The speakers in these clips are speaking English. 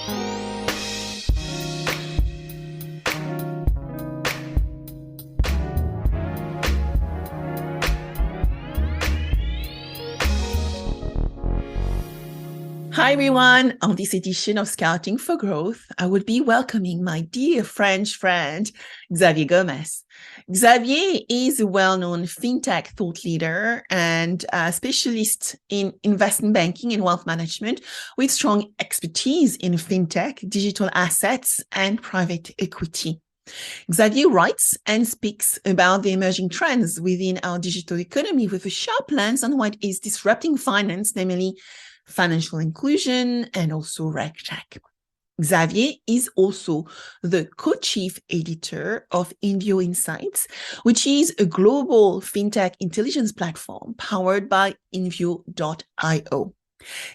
Hi, everyone. On this edition of Scouting for Growth, I will be welcoming my dear French friend, Xavier Gomez. Xavier is a well-known fintech thought leader and a specialist in investment banking and wealth management with strong expertise in fintech, digital assets, and private equity. Xavier writes and speaks about the emerging trends within our digital economy with a sharp lens on what is disrupting finance, namely financial inclusion and also RegTech. Xavier is also the co-chief editor of Invio Insights, which is a global fintech intelligence platform powered by Invio.io.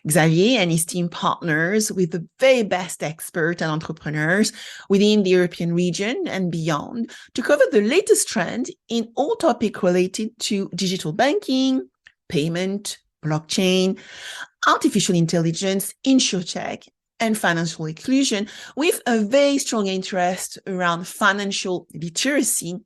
Xavier and his team partners with the very best experts and entrepreneurs within the European region and beyond to cover the latest trend in all topics related to digital banking, payment, blockchain, artificial intelligence, insurtech, and financial inclusion, with a very strong interest around financial literacy.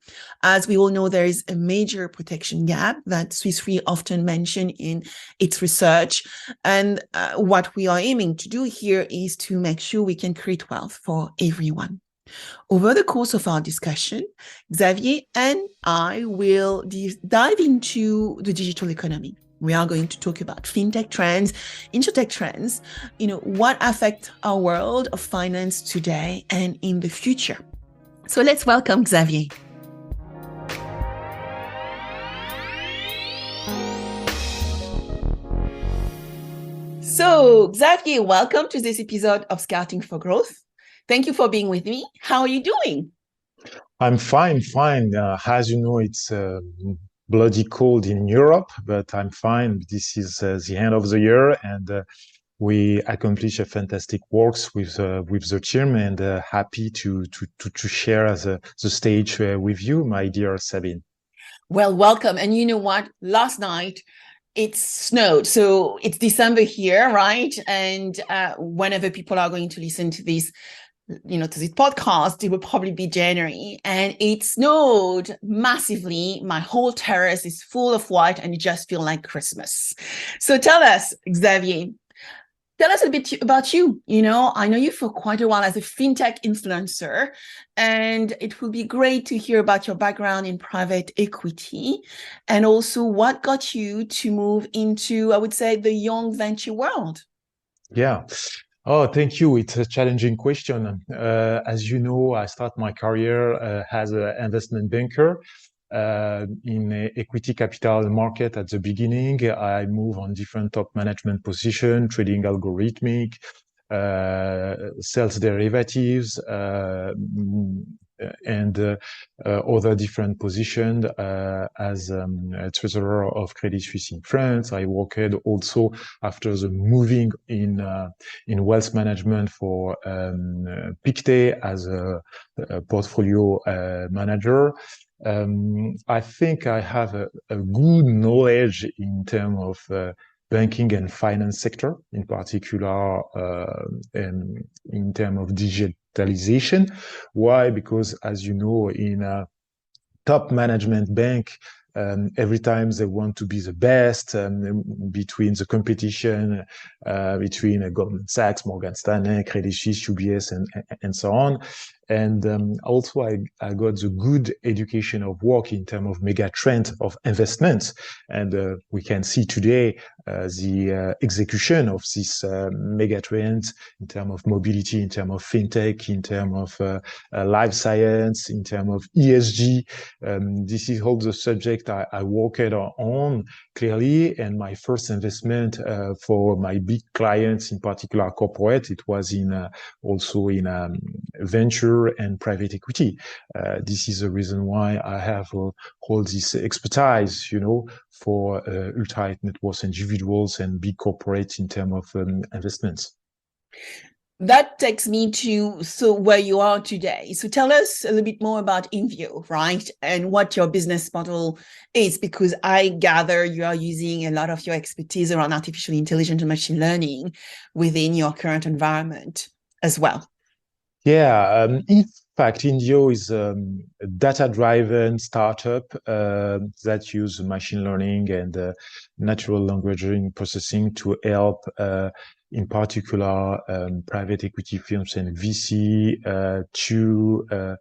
As we all know, there is a major protection gap that Swiss Re often mentioned in its research. And what we are aiming to do here is to make sure we can create wealth for everyone. Over the course of our discussion, Xavier and I will dive into the digital economy. We are going to talk about fintech trends, insurtech trends, what affect our world of finance today and in the future. So let's welcome Xavier. So Xavier, welcome to this episode of Scouting for Growth. Thank you for being with me. How are you doing? I'm fine. As you know, it's bloody cold in Europe, but I'm fine. This is the end of the year, and we accomplished a fantastic works with the team, and happy to share the stage with you, my dear Sabine. Well, welcome. And you know what? Last night it snowed, so it's December here, right? And whenever people are going to listen to this, to this podcast, it will probably be January, and it snowed massively. My whole terrace is full of white, and it just feels like Christmas. So tell us, Xavier, tell us a bit about you. I know you for quite a while as a fintech influencer, and it would be great to hear about your background in private equity and also what got you to move into, I would say, the young venture world. Yeah. Oh, thank you. It's a challenging question. As you know, I start my career as an investment banker in equity capital market at the beginning. I move on different top management position, trading algorithmic, sales derivatives, and other different positions as treasurer of Credit Suisse in France. I worked also after the moving in wealth management for Pictet as a portfolio manager. I think I have a good knowledge in terms of banking and finance sector, in particular, and in terms of digitalization. Why? Because, as you know, in a top management bank, every time they want to be the best between the competition between Goldman Sachs, Morgan Stanley, Credit Suisse, UBS, and so on. And also, I got the good education of work in terms of mega trend of investments. And we can see today the execution of these mega trends in terms of mobility, in terms of fintech, in terms of life science, in terms of ESG. This is all the subject I worked on clearly. And my first investment for my big clients, in particular corporate, it was also in venture and private equity. This is the reason why I have all this expertise, for ultra net worth individuals and big corporates in terms of investments. That takes me to where you are today. So tell us a little bit more about Invio, right? And what your business model is, because I gather you are using a lot of your expertise around artificial intelligence and machine learning within your current environment. as well? Yeah, in fact, Indio is a data-driven startup that use machine learning and natural language processing to help, in particular, private equity firms and VC to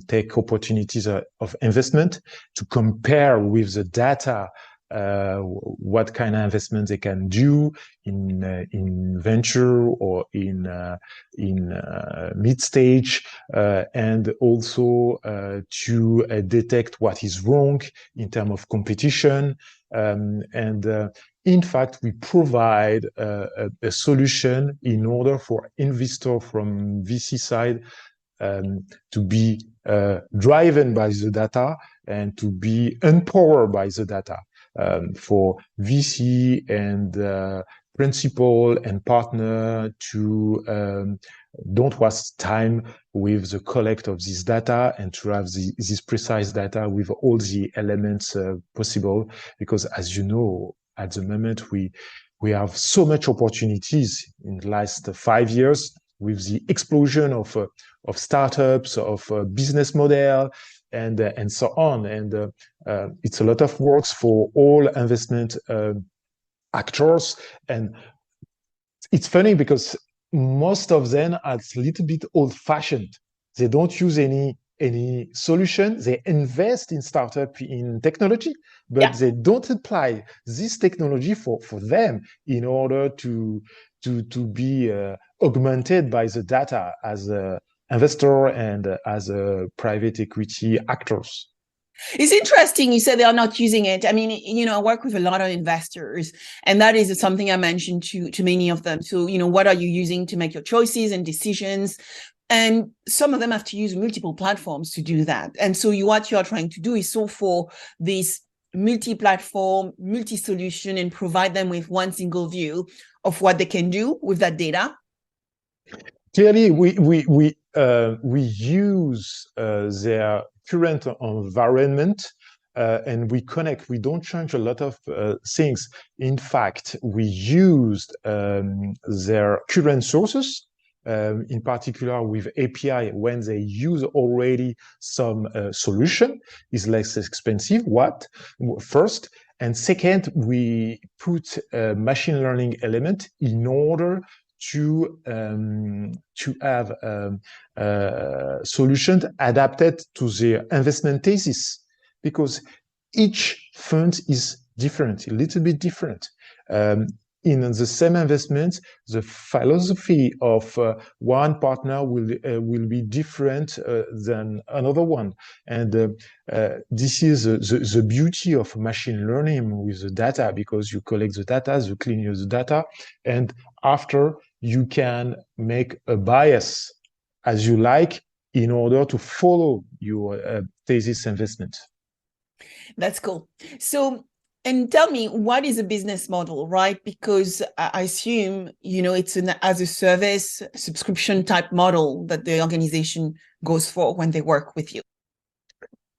take opportunities of investment to compare with the data what kind of investment they can do in venture or in mid stage, and also to detect what is wrong in terms of competition. In fact, we provide a solution in order for investor from VC side to be driven by the data and to be empowered by the data. For VC and principal and partner to don't waste time with the collect of this data and to have this precise data with all the elements possible. Because as you know, at the moment, we have so much opportunities in the last 5 years with the explosion of startups, of business model, and so on. And it's a lot of work for all investment actors. And it's funny because most of them are a little bit old-fashioned. They don't use any solution. They invest in startup in technology, but they don't apply this technology for them in order to be augmented by the data as a investor and as a private equity actors. It's interesting you said they are not using it. I mean, I work with a lot of investors, and that is something I mentioned to many of them. So, what are you using to make your choices and decisions? And some of them have to use multiple platforms to do that. And so what you are trying to do is solve for this multi-platform, multi-solution, and provide them with one single view of what they can do with that data. Clearly, we use their current environment and we connect. We don't change a lot of things. In fact, we used their current sources, in particular with API, when they use already some solution, is less expensive. First, and second, we put a machine learning element in order to have solutions adapted to their investment thesis, because each fund is different, a little bit different. In the same investment, the philosophy of one partner will be different than another one. And this is the beauty of machine learning with the data, because you collect the data, you clean the data, and after you can make a bias as you like in order to follow your thesis investment. That's cool. So, and tell me, what is a business model, right? Because I assume, it's an as a service subscription type model that the organization goes for when they work with you.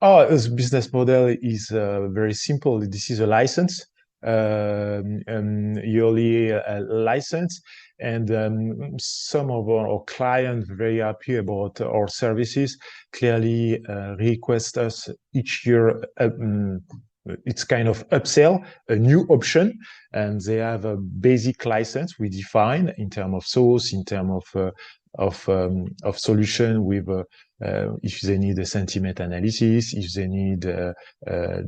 Oh, the business model is very simple. This is a license, yearly license. And some of our clients very happy about our services, clearly request us each year. It's kind of upsell, a new option, and they have a basic license we define in terms of source, in terms of solution with if they need a sentiment analysis, if they need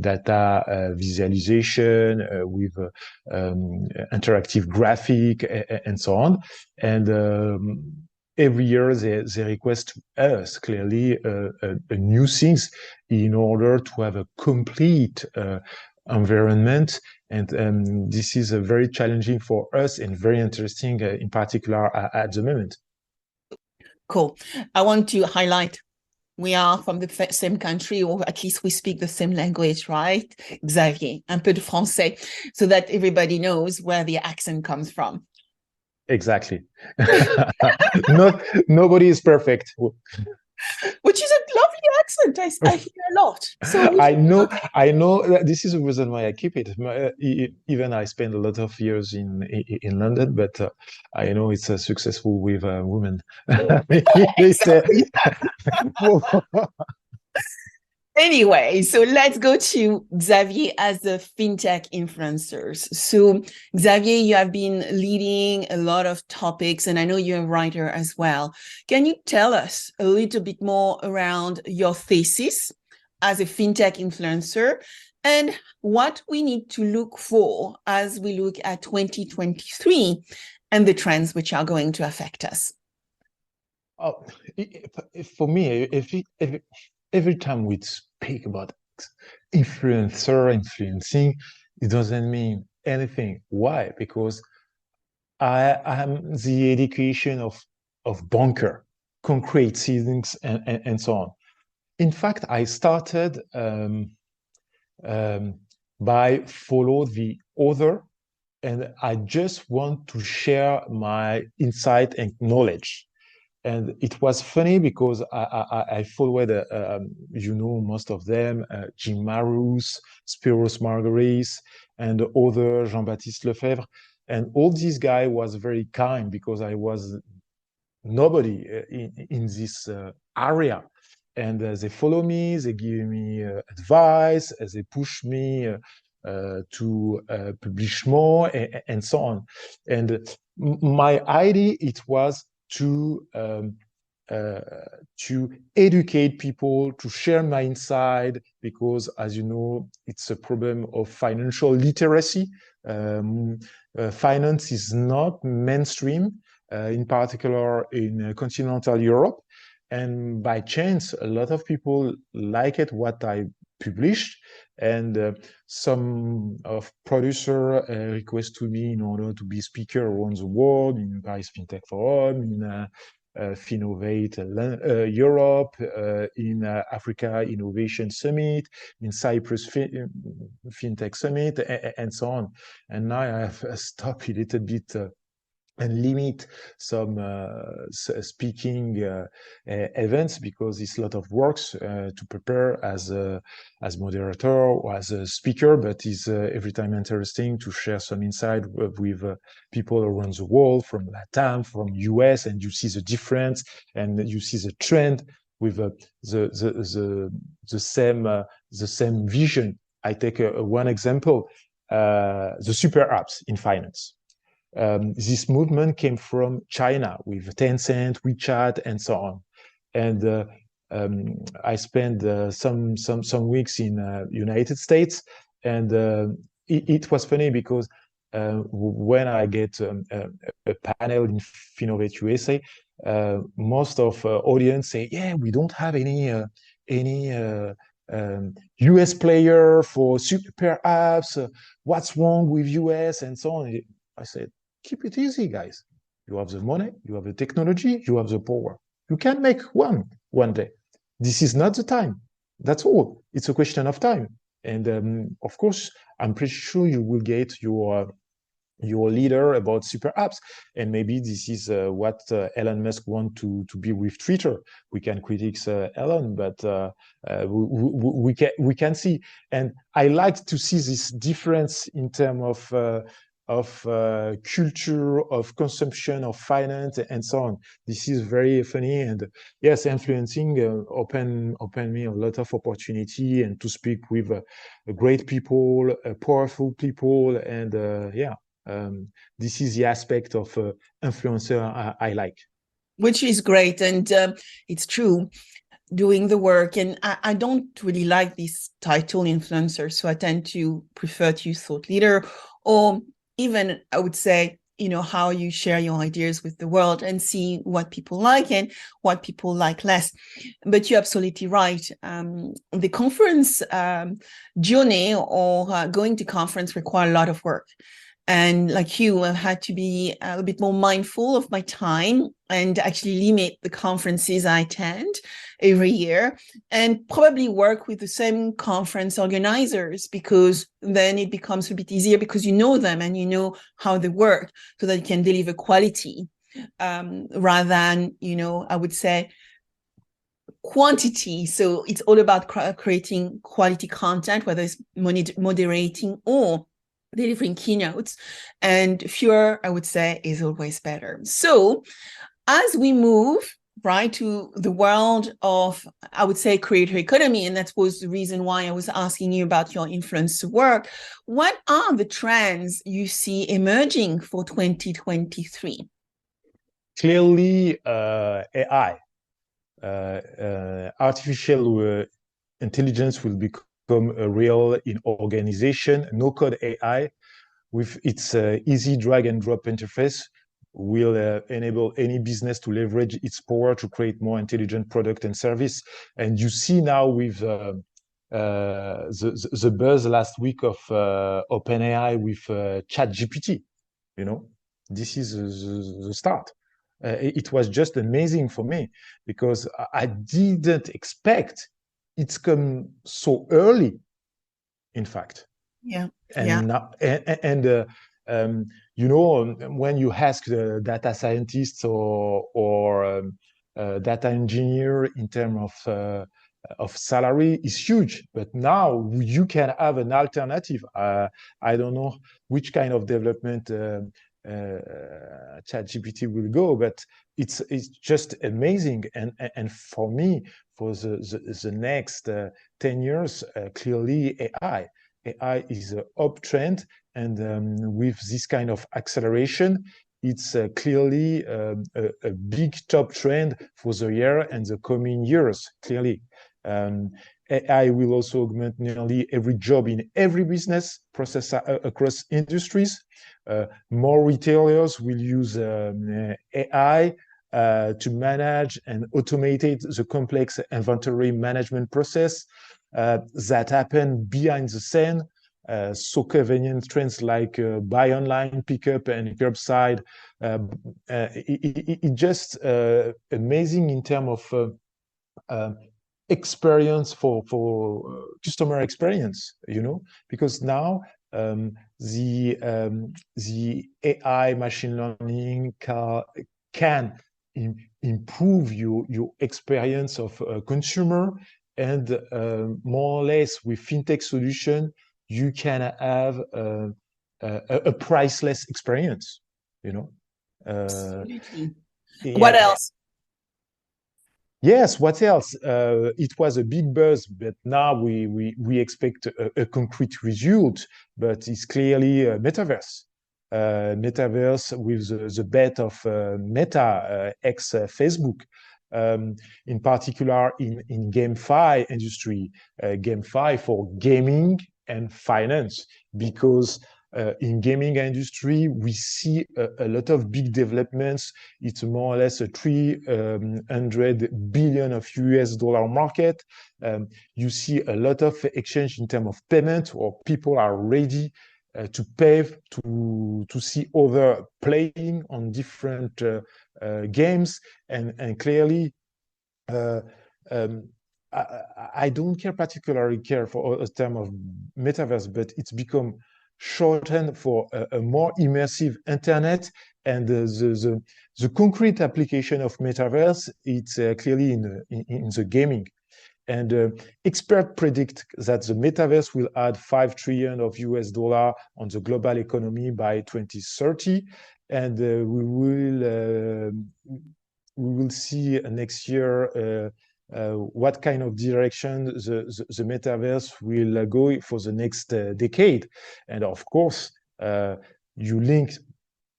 data visualization with interactive graphic and so on. And every year they request us clearly a new things in order to have a complete environment. And this is very challenging for us and very interesting in particular at the moment. Cool. I want to highlight, we are from the same country, or at least we speak the same language, right? Xavier, un peu de français, so that everybody knows where the accent comes from. Exactly. Nobody is perfect. Which is a lovely accent. accent. I hear a lot. So I know that this is the reason why I keep it. Even I spent a lot of years in London, but I know it's successful with women. They say, exactly. Anyway, so let's go to Xavier as the fintech influencers. So Xavier, you have been leading a lot of topics, and I know you're a writer as well. Can you tell us a little bit more around your thesis as a fintech influencer and what we need to look for as we look at 2023 and the trends which are going to affect us? Oh, for me, if every time we speak about influencing, it doesn't mean anything. Why? Because I am the education of bunker, concrete seedings, and so on. In fact, I started um, by follow the other, and I just want to share my insight and knowledge. And it was funny because I followed, most of them, Jim Marous, Spiros Marguerite, and other Jean-Baptiste Lefebvre. And all these guys was very kind because I was nobody in this area. And they follow me, they give me advice, they push me to publish more, and so on. And my idea, it was uh, to educate people, to share my insight, because as you know, it's a problem of financial literacy. Finance is not mainstream, in particular in continental Europe. And by chance, a lot of people like it, what I published, and some of producer request to me in order to be speaker around the world in Paris FinTech Forum, in Finovate Europe, in Africa Innovation Summit, in Cyprus FinTech Summit, and so on. And now I have stopped a little bit and limit some speaking events because it's a lot of works to prepare as moderator or as a speaker, but it's every time interesting to share some insight with people around the world, from Latam, from US, and you see the difference and you see the trend with the same vision. I take one example, the super apps in finance. This movement came from China with Tencent, WeChat, and so on. And I spent some weeks in United States, and it was funny because when I get a panel in Finovate USA, most of audience say, "Yeah, we don't have any US player for super apps. What's wrong with US?" and so on. I said, keep it easy, guys. You have the money, you have the technology, you have the power. You can make one day. This is not the time. That's all. It's a question of time. And of course, I'm pretty sure you will get your leader about super apps, and maybe this is what Elon Musk want to be with Twitter. We can critique Elon, but we can see, and I like to see this difference in terms of culture, of consumption, of finance, and so on. This is very funny, and yes, influencing open me a lot of opportunity and to speak with great people, powerful people, and this is the aspect of influencer I like. Which is great. And it's true, doing the work. And I don't really like this title influencer, so I tend to prefer to use thought leader, or even I would say, how you share your ideas with the world and see what people like and what people like less. But you're absolutely right. The conference journey or going to conference require a lot of work. And like you, I've had to be a little bit more mindful of my time and actually limit the conferences I attend every year, and probably work with the same conference organizers, because then it becomes a bit easier because you know them and you know how they work, so that you can deliver quality rather than, I would say, quantity. So it's all about creating quality content, whether it's moderating or delivering keynotes. And fewer, I would say, is always better. So as we move right to the world of, I would say, creator economy, and that was the reason why I was asking you about your influencer work, what are the trends you see emerging for 2023? Clearly, AI. Artificial intelligence will become real in organization. No-code AI, with its easy drag and drop interface, will enable any business to leverage its power to create more intelligent product and service. And you see now with the buzz last week of OpenAI with ChatGPT, you know, this is the start. It was just amazing for me because I didn't expect it's come so early, in fact. Yeah. And you know, when you ask the data scientists or data engineer in terms of salary is huge, but now you can have an alternative. I don't know which kind of development ChatGPT will go, but it's just amazing. And for me, for the next 10 years, clearly AI is an uptrend, and with this kind of acceleration, it's clearly a big top trend for the year and the coming years, clearly. AI will also augment nearly every job in every business process across industries. More retailers will use AI to manage and automate the complex inventory management process that happen behind the scene. So convenient trends like buy online, pick up, and curbside. It just amazing in terms of experience for customer experience, you know, because now the AI machine learning can improve your experience of a consumer, and more or less with fintech solution you can have a priceless experience, you know. Absolutely. Yeah. What else? Yes, what else? It was a big buzz, but now we expect a concrete result, but it's clearly a metaverse. Metaverse with the bet of Meta, ex Facebook, in particular in GameFi industry, GameFi for gaming and finance, because in gaming industry, we see a lot of big developments. It's more or less a 300 billion of US dollar market. You see a lot of exchange in terms of payment, or people are ready to pay to see other playing on different games, and clearly I don't particularly care for a term of metaverse, but it's become shortened for a more immersive internet, and the concrete application of metaverse, it's clearly in the gaming. And experts predict that the metaverse will add 5 trillion of US dollar on the global economy by 2030, and we will see next year what kind of direction the metaverse will go for the next decade. And of course, you link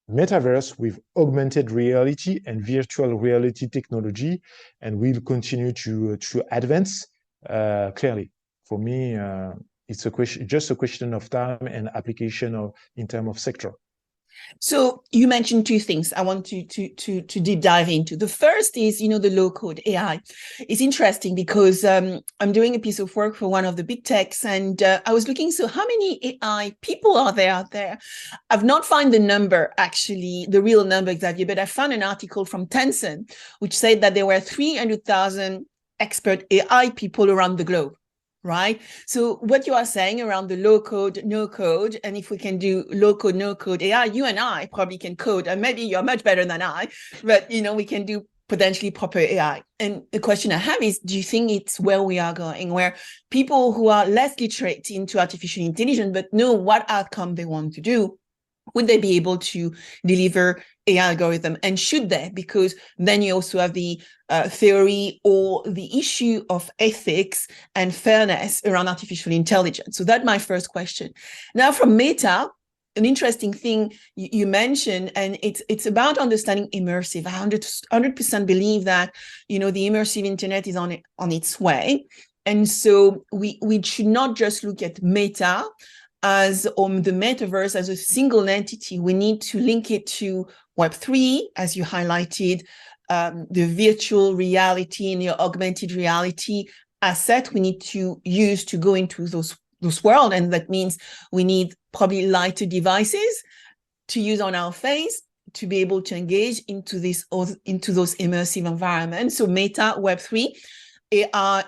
metaverse with augmented reality and virtual reality technology, and we'll continue to advance. Clearly, for me, it's just a question of time and application in terms of sector. So you mentioned two things I want to deep dive into. The first is, you know, the low code AI. It's interesting because I'm doing a piece of work for one of the big techs, and I was looking, so how many AI people are there out there? I've not found the number, actually, the real number, Xavier, but I found an article from Tencent, which said that there were 300,000 expert AI people around the globe. Right? So what you are saying around the low code, no code, and if we can do low code, no code AI, you and I probably can code, and maybe you're much better than I, but you know, we can do potentially proper AI. And the question I have is, do you think it's where we are going, where people who are less literate into artificial intelligence, but know what outcome they want to do, would they be able to deliver AI algorithm? And should they? Because then you also have the theory or the issue of ethics and fairness around artificial intelligence. So that's my first question. Now, from Meta, an interesting thing you mentioned, and it's about understanding immersive. I 100% believe that, the immersive internet is on its way. And so we should not just look at Meta as the metaverse as a single entity. We need to link it to Web3, as you highlighted, the virtual reality and the augmented reality asset we need to use to go into those world. And that means we need probably lighter devices to use on our face to be able to engage into those immersive environments. So Meta, Web3, AR,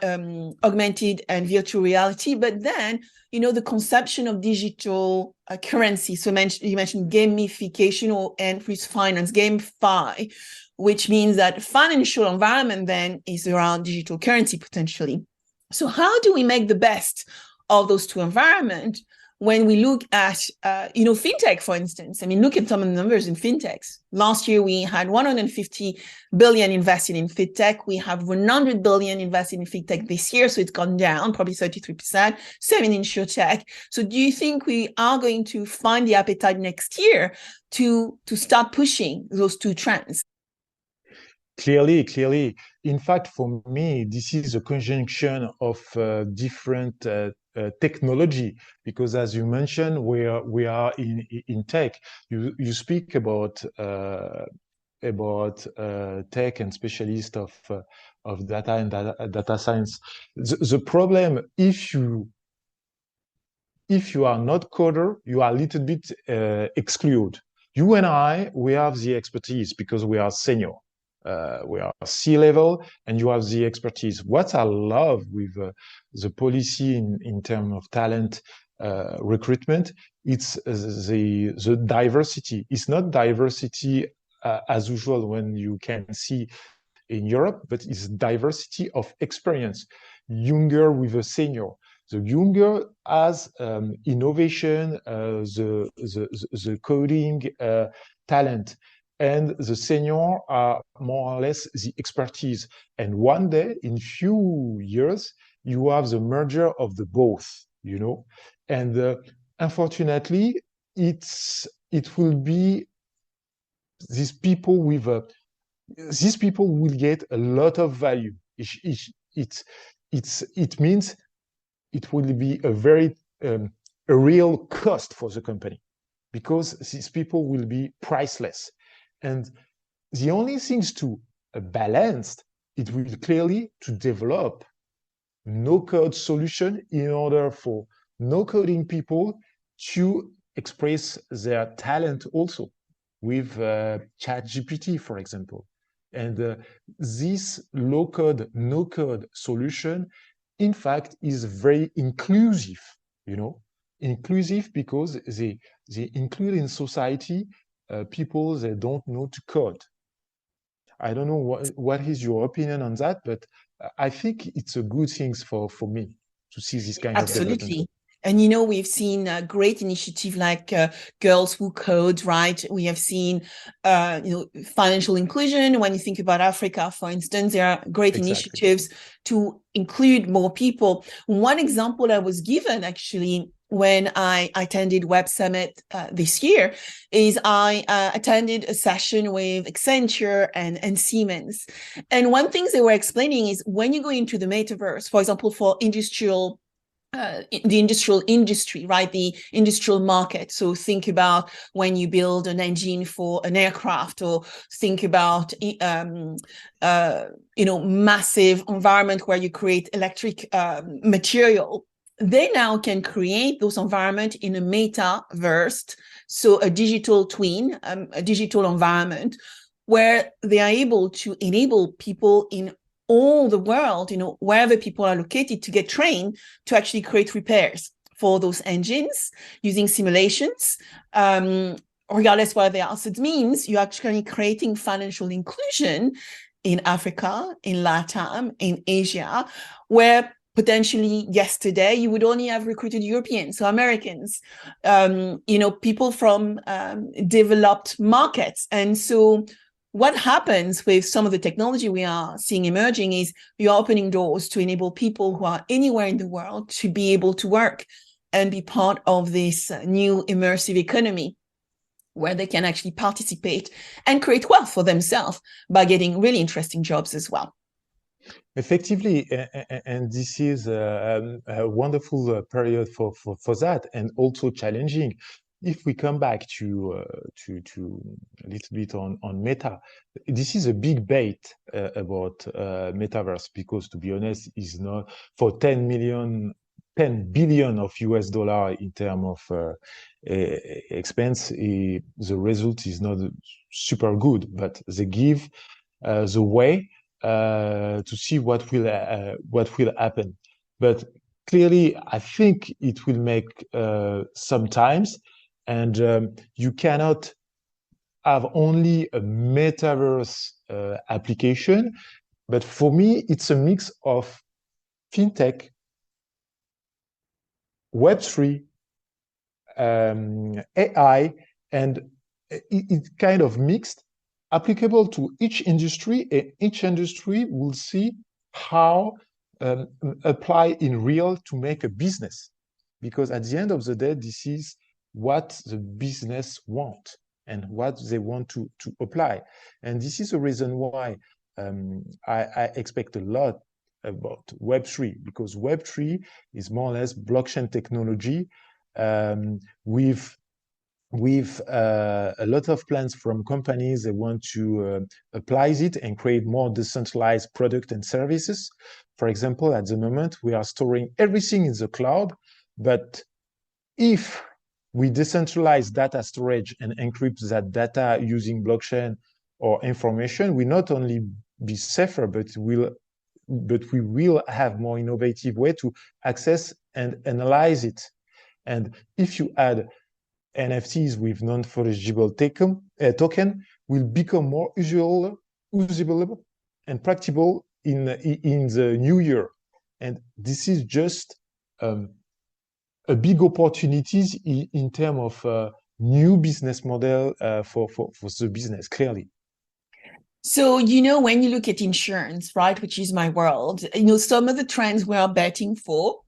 augmented and virtual reality, but then, the conception of digital currency. So you mentioned gamification and with finance, GameFi, which means that financial environment then is around digital currency potentially. So how do we make the best of those two environments when we look at, fintech, for instance? I mean, look at some of the numbers in fintechs. Last year, we had 150 billion invested in fintech. We have 100 billion invested in fintech this year. So it's gone down, probably 33%, same in insurtech. So do you think we are going to find the appetite next year to start pushing those two trends? Clearly. In fact, for me, this is a conjunction of different technology, because as you mentioned, we are in tech. You speak about tech and specialist of data and data science. The problem, if you are not coder, you are a little bit excluded. You and I, we have the expertise because we are senior. We are C-level, and you have the expertise. What I love with the policy in terms of talent recruitment, it's the diversity. It's not diversity as usual when you can see in Europe, but it's diversity of experience. Younger with a senior. The younger has innovation, the coding talent. And the senior are more or less the expertise. And one day, in few years, you have the merger of the both, And unfortunately, it will be these people will get a lot of value. It means it will be a very a real cost for the company, because these people will be priceless. And the only things to balance it will clearly to develop no-code solution in order for no-coding people to express their talent also with ChatGPT, for example. And this low-code, no-code solution, in fact, is very inclusive, inclusive because they include in society people that don't know to code. I don't know what is your opinion on that, but I think it's a good thing for me to see this kind of development. Absolutely. And, we've seen a great initiative like Girls Who Code, right? We have seen, financial inclusion. When you think about Africa, for instance, there are great initiatives to include more people. One example I was given actually when I attended Web Summit this year is I attended a session with Accenture and Siemens. And one thing they were explaining is when you go into the metaverse, for example, for the industrial industry, right? The industrial market. So think about when you build an engine for an aircraft, or think about, massive environment where you create electric material. They now can create those environments in a metaverse, so a digital twin, a digital environment where they are able to enable people in all the world, wherever people are located, to get trained to actually create repairs for those engines using simulations, regardless where they are. So it means you're actually creating financial inclusion in Africa, in LATAM, in Asia, where potentially yesterday you would only have recruited Europeans, so Americans, people from developed markets. And so what happens with some of the technology we are seeing emerging is you're opening doors to enable people who are anywhere in the world to be able to work and be part of this new immersive economy where they can actually participate and create wealth for themselves by getting really interesting jobs as well. Effectively, and this is a wonderful period for that, and also challenging. If we come back to a little bit on Meta, this is a big bet about metaverse, because to be honest, is not for 10 billion of US dollar in terms of expense. The result is not super good, but they give the way to see what will happen. But clearly, I think it will make sometimes, and you cannot have only a metaverse application. But for me, it's a mix of fintech, Web3, AI, and it's kind of mixed, applicable to each industry, and each industry will see how apply in real to make a business. Because at the end of the day, this is what the business want and what they want to apply. And this is the reason why I expect a lot about Web3, because Web3 is more or less blockchain technology with a lot of plans from companies. They want to apply it and create more decentralized product and services. For example, at the moment, we are storing everything in the cloud, but if we decentralize data storage and encrypt that data using blockchain or information, we not only be safer, but we will have more innovative way to access and analyze it. And if you add NFTs with non-fungible token, will become more usable and practicable in the new year. And this is just a big opportunities in terms of new business model for the business, clearly. So, when you look at insurance, right, which is my world, some of the trends we are betting for,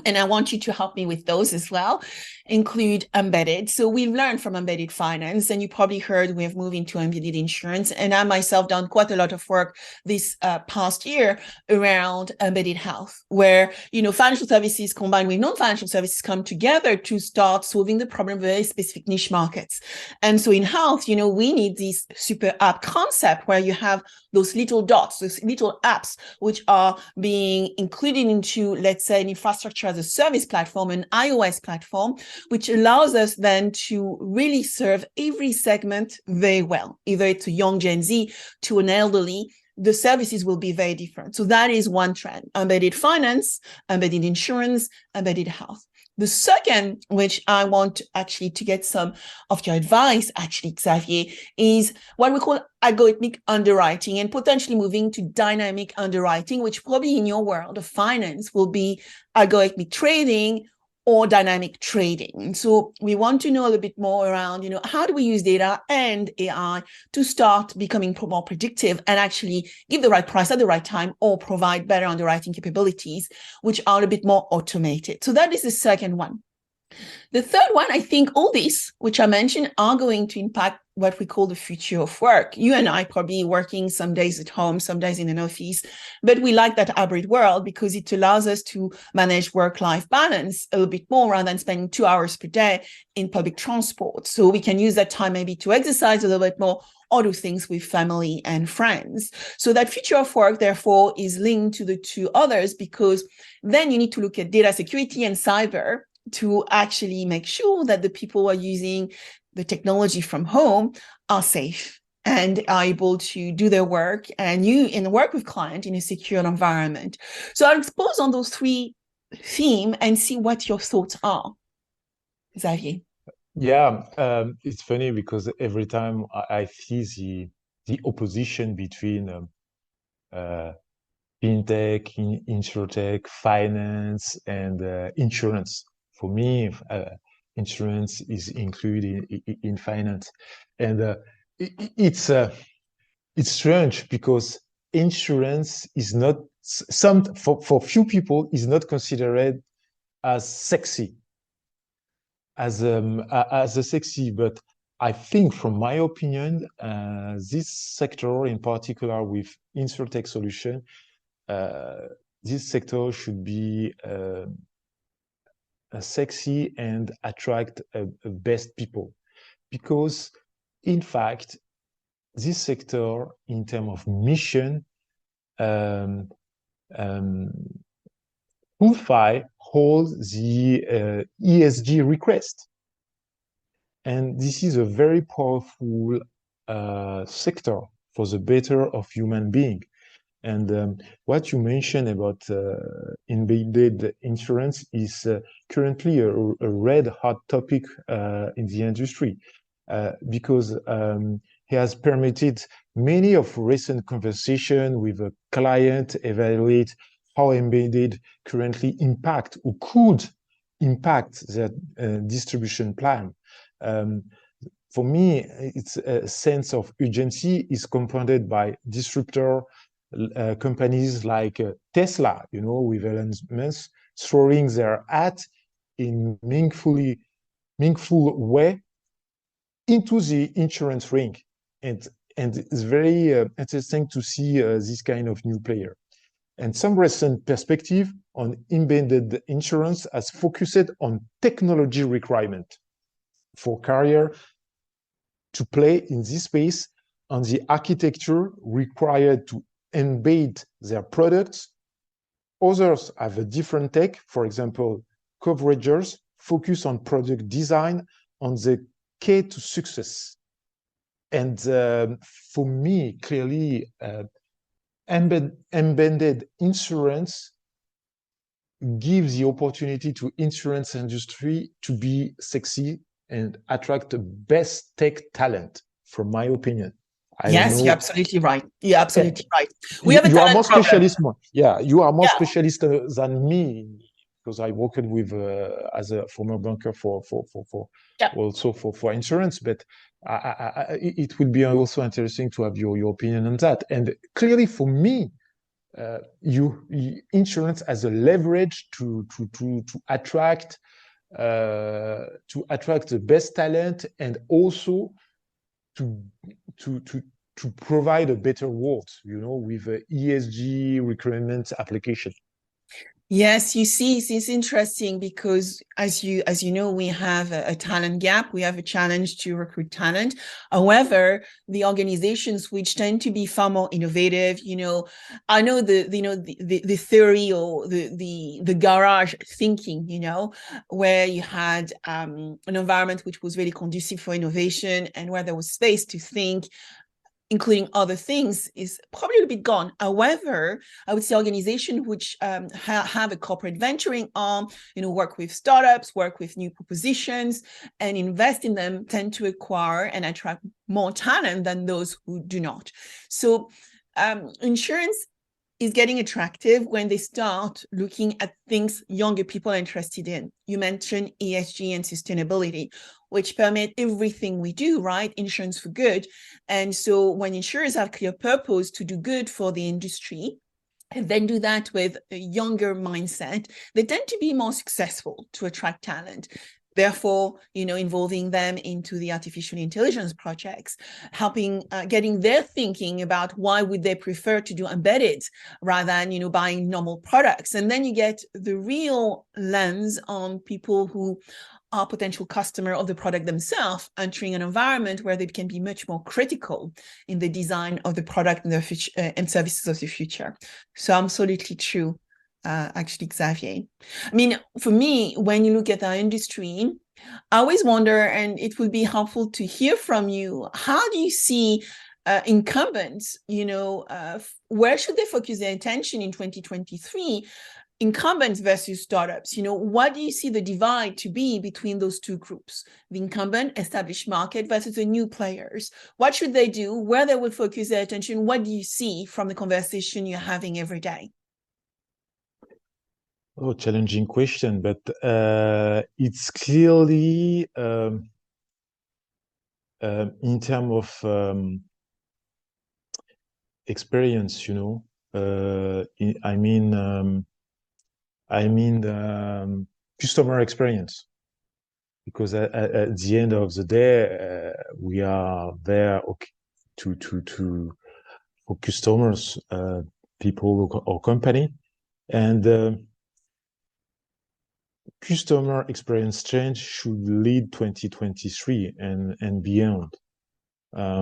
and I want you to help me with those as well, include embedded. So we've learned from embedded finance, and you probably heard we have moved into embedded insurance. And I myself done quite a lot of work this past year around embedded health, where, financial services combined with non-financial services come together to start solving the problem of very specific niche markets. And so in health, we need this super app concept where you have those little dots, those little apps, which are being included into, let's say, an infrastructure as a service platform, an iOS platform, which allows us then to really serve every segment very well. Either it's a young Gen Z to an elderly, the services will be very different. So that is one trend: embedded finance, embedded insurance, embedded health. The second, which I want actually to get some of your advice, actually, Xavier, is what we call algorithmic underwriting, and potentially moving to dynamic underwriting, which probably in your world of finance will be algorithmic trading or dynamic trading. So we want to know a little bit more around, how do we use data and AI to start becoming more predictive and actually give the right price at the right time, or provide better underwriting capabilities, which are a bit more automated. So that is the second one. The third one, I think all these, which I mentioned, are going to impact what we call the future of work. You and I probably working some days at home, some days in an office, but we like that hybrid world because it allows us to manage work-life balance a little bit more rather than spending 2 hours per day in public transport. So we can use that time maybe to exercise a little bit more or do things with family and friends. So that future of work, therefore, is linked to the two others, because then you need to look at data security and cyber to actually make sure that the people who are using the technology from home are safe and are able to do their work and work with client in a secure environment. So I'll expose on those three themes and see what your thoughts are, Xavier. Yeah, it's funny because every time I see the opposition between fintech, insurtech, finance, and insurance. For me, insurance is included in finance, and it's strange because insurance is not for few people is not considered as sexy as a sexy, but I think, from my opinion, this sector in particular with insurtech solution, this sector should be sexy and attract best people, because in fact this sector in terms of mission, Poolfi holds the ESG request, and this is a very powerful sector for the better of human being. And what you mentioned about embedded insurance is currently a red hot topic in the industry, because he has permitted many of recent conversation with a client evaluate how embedded currently impact or could impact their distribution plan. For me, it's a sense of urgency is compounded by disruptor companies like Tesla, with Elon Musk throwing their hat in meaningful way into the insurance ring, and it's very interesting to see this kind of new player. And some recent perspective on embedded insurance has focused on technology requirement for carrier to play in this space, on the architecture required to embed their products. Others have a different take. For example, coveragers focus on product design, on the key to success. And for me, clearly, embedded insurance gives the opportunity to insurance industry to be sexy and attract the best tech talent, from my opinion. Yes, you're absolutely right. You're absolutely right. We have a you are more specialist. You are more specialist than me, because I worked with as a former banker for also for insurance. But it would be also interesting to have your opinion on that. And clearly, for me, insurance as a leverage to attract the best talent, and also to provide a better world, with ESG requirement application. Yes, you see, it's interesting because as you know, we have a talent gap. We have a challenge to recruit talent. However, the organizations which tend to be far more innovative, I know the theory or the garage thinking, where you had an environment which was really conducive for innovation and where there was space to think, including other things, is probably a bit gone. However, I would say organizations which have a corporate venturing arm, work with startups, work with new propositions, and invest in them, tend to acquire and attract more talent than those who do not. So insurance is getting attractive when they start looking at things younger people are interested in. You mentioned ESG and sustainability, which permeate everything we do, right? Insurance for good. And so when insurers have clear purpose to do good for the industry, and then do that with a younger mindset, they tend to be more successful to attract talent. Therefore, involving them into the artificial intelligence projects, helping getting their thinking about why would they prefer to do embedded rather than, buying normal products. And then you get the real lens on people who are potential customer of the product themselves, entering an environment where they can be much more critical in the design of the product and the future, and services of the future. So absolutely true. Actually, Xavier. I mean, for me, when you look at our industry, I always wonder, and it would be helpful to hear from you, how do you see incumbents, where should they focus their attention in 2023 incumbents versus startups, what do you see the divide to be between those two groups? The incumbent established market versus the new players. What should they do? Where they will focus their attention? What do you see from the conversation you're having every day? Oh, challenging question, but it's clearly in terms of experience, I mean customer experience, because at the end of the day, we are there for customers, people or company, and customer experience change should lead 2023 and beyond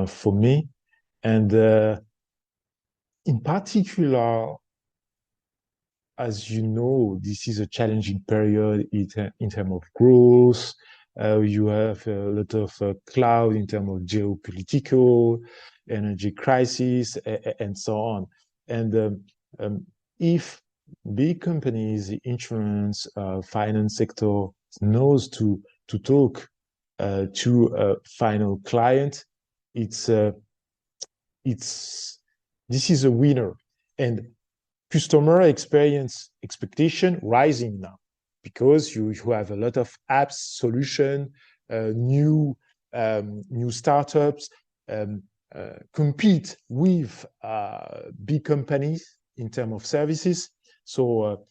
for me. And in particular, as you know, this is a challenging period in terms of growth. You have a lot of cloud in terms of geopolitical, energy crisis, and so on. And if big companies, the insurance, finance sector knows to talk to a final client, this is a winner. And customer experience expectation rising now, because you have a lot of apps, solution, new startups compete with big companies in terms of services. So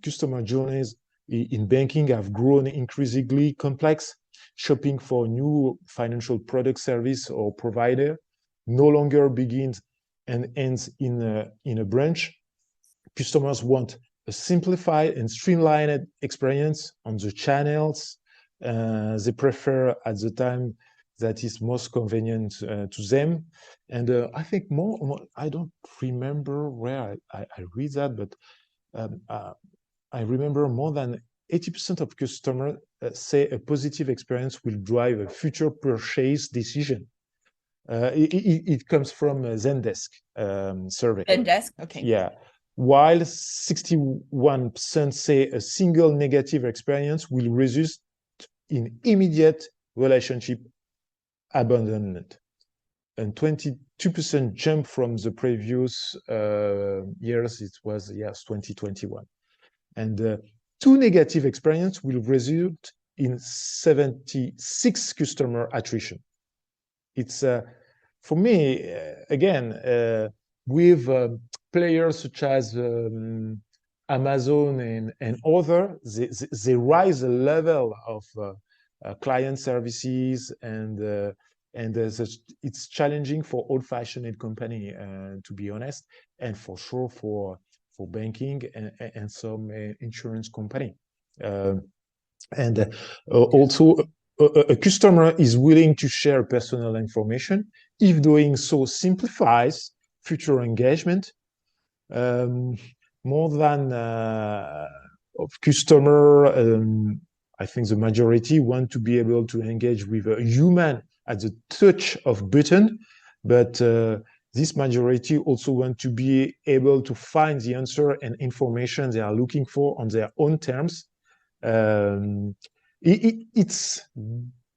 customer journeys in banking have grown increasingly complex. Shopping for new financial product, service, or provider no longer begins and ends in a branch. Customers want a simplified and streamlined experience on the channels they prefer at the time that is most convenient to them. And I think more, I don't remember where I read that, but I remember more than 80% of customers say a positive experience will drive a future purchase decision. It comes from Zendesk survey. Zendesk, okay. Yeah. While 61% say a single negative experience will result in immediate relationship abandonment, and 22% jump from the previous years. It was 2021, and 2 negative experience will result in 76 customer attrition. It's for me again with players such as Amazon and other, they rise the level of client services, and it's challenging for old-fashioned company, to be honest, and for sure for banking and some insurance company. Also, a customer is willing to share personal information if doing so simplifies future engagement. More than of customer, I think the majority want to be able to engage with a human at the touch of button, but this majority also want to be able to find the answer and information they are looking for on their own terms. It's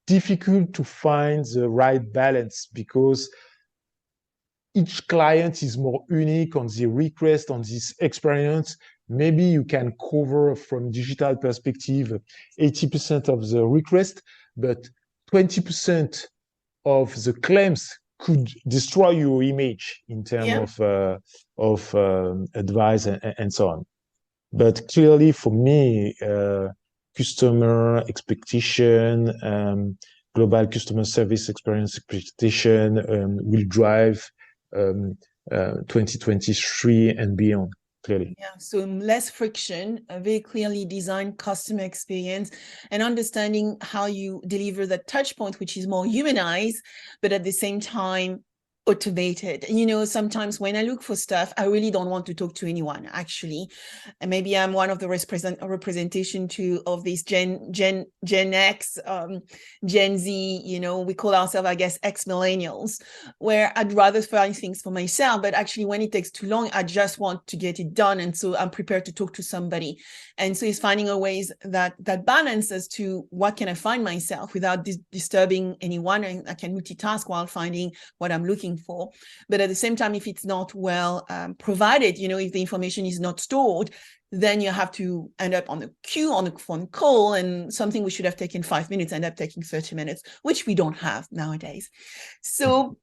difficult to find the right balance, because each client is more unique on the request, on this experience. Maybe you can cover from digital perspective 80% of the request, but 20% of the claims could destroy your image in terms of advice and so on. But clearly for me, customer expectation, global customer service experience expectation will drive 2023 and beyond, clearly. Yeah, so less friction, a very clearly designed customer experience, and understanding how you deliver that touch point, which is more humanized, but at the same time automated. You know, sometimes when I look for stuff, I really don't want to talk to anyone, actually. And maybe I'm one of the representation too of this Gen X, Gen Z, you know, we call ourselves, I guess, ex-millennials, where I'd rather find things for myself, but actually when it takes too long, I just want to get it done. And so I'm prepared to talk to somebody. And so it's finding a ways that balance as to what can I find myself without disturbing anyone, and I can multitask while finding what I'm looking for. But at the same time, if it's not well provided, you know, if the information is not stored, then you have to end up on the queue, on the phone call, and something we should have taken 5 minutes end up taking 30 minutes, which we don't have nowadays. So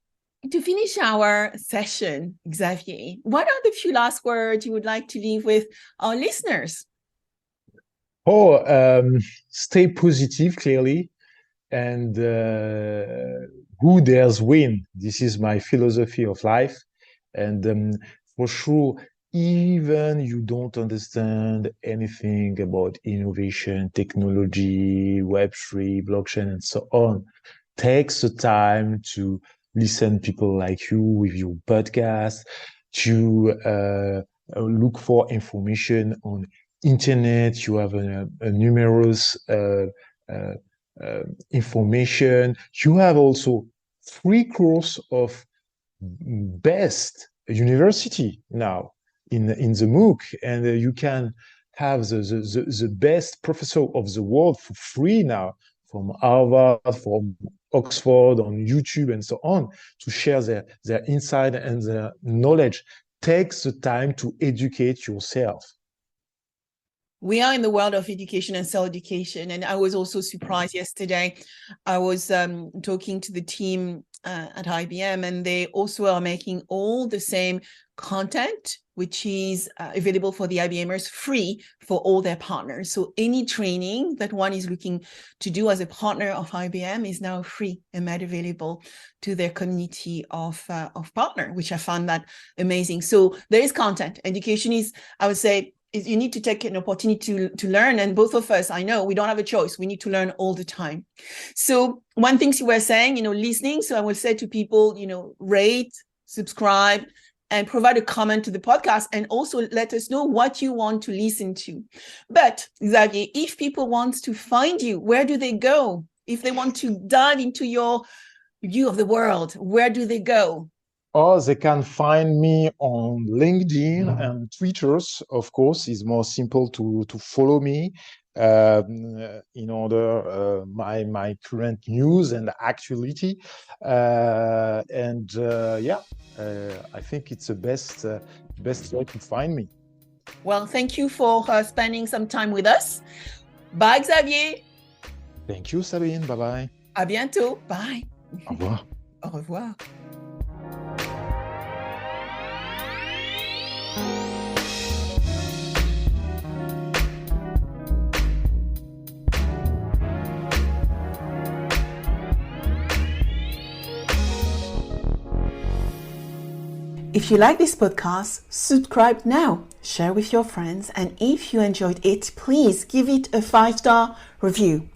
to finish our session, Xavier, what are the few last words you would like to leave with our listeners? Stay positive, clearly, and who dares win. This is my philosophy of life. And for sure, even you don't understand anything about innovation, technology, Web3, blockchain, and so on, take the time to listen people like you with your podcast, to look for information on internet. You have a numerous information. You have also free course of best university now in the MOOC, and you can have the best professor of the world for free now, from Harvard, from Oxford, on YouTube, and so on, to share their insight and their knowledge. Take the time to educate yourself. We are in the world of education and self-education. And I was also surprised yesterday. I was talking to the team at IBM, and they also are making all the same content, which is available for the IBMers free for all their partners. So any training that one is looking to do as a partner of IBM is now free and made available to their community of partner, which I found that amazing. So there is content. Education is, I would say, you need to take an opportunity to learn. And both of us, I know, we don't have a choice. We need to learn all the time. So one thing you were saying, you know, listening. So I will say to people, you know, rate, subscribe, and provide a comment to the podcast, and also let us know what you want to listen to. But Xavier, if people want to find you, where do they go? If they want to dive into your view of the world, where do they go? Or they can find me on LinkedIn and Twitters. Of course, it's more simple to follow me in order my current news and actuality. I think it's the best way to find me. Well, thank you for spending some time with us. Bye, Xavier. Thank you, Sabine. Bye-bye. À bientôt. Bye. Au revoir. Au revoir. If you like this podcast, subscribe now, share with your friends, and if you enjoyed it, please give it a 5-star review.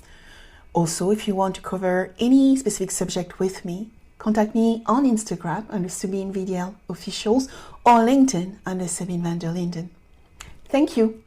Also, if you want to cover any specific subject with me, contact me on Instagram under Sabine VDL Officials or LinkedIn under Sabine van der Linden. Thank you.